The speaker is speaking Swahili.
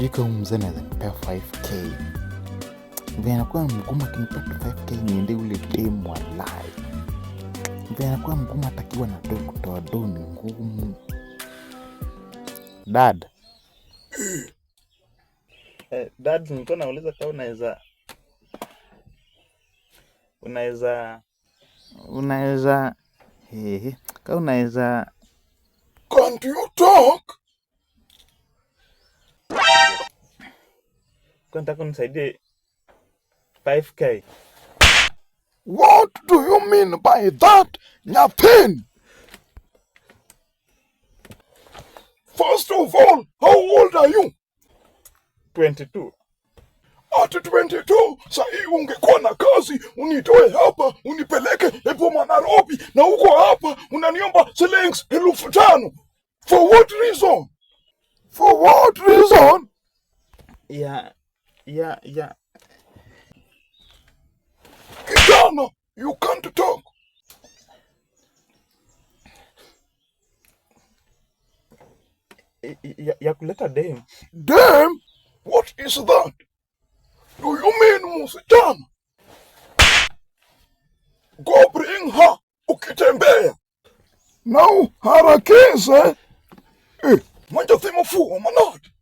Nikifika huyu mzee naweza nipea 5k. Vile anakuwa mgumu akinipea 5k niende ule demu walai. Vile anakuwa mgumu hatakiwa na do kutoa do ni ngumu. Dad. Dad, nilikuwa nauliza kama unaweza Can't you talk? Kwa nataka unisaidie 5k. What do you mean by that, Nyapin? First of all, how old are you? 22. At 22, sahi ungekuwa na kazi, unitoe hapa, unipeleke Epoma Nairobi, na uko hapa, unaniomba shillings 5,000. For what reason? For what reason? Yeah. Kijana, you can't talk. Ya kuleta dem. Damn, what is that? Do you mean msichana? Go bring her, ukitembea. Now, harakisha. Manja thimo fuwa manati.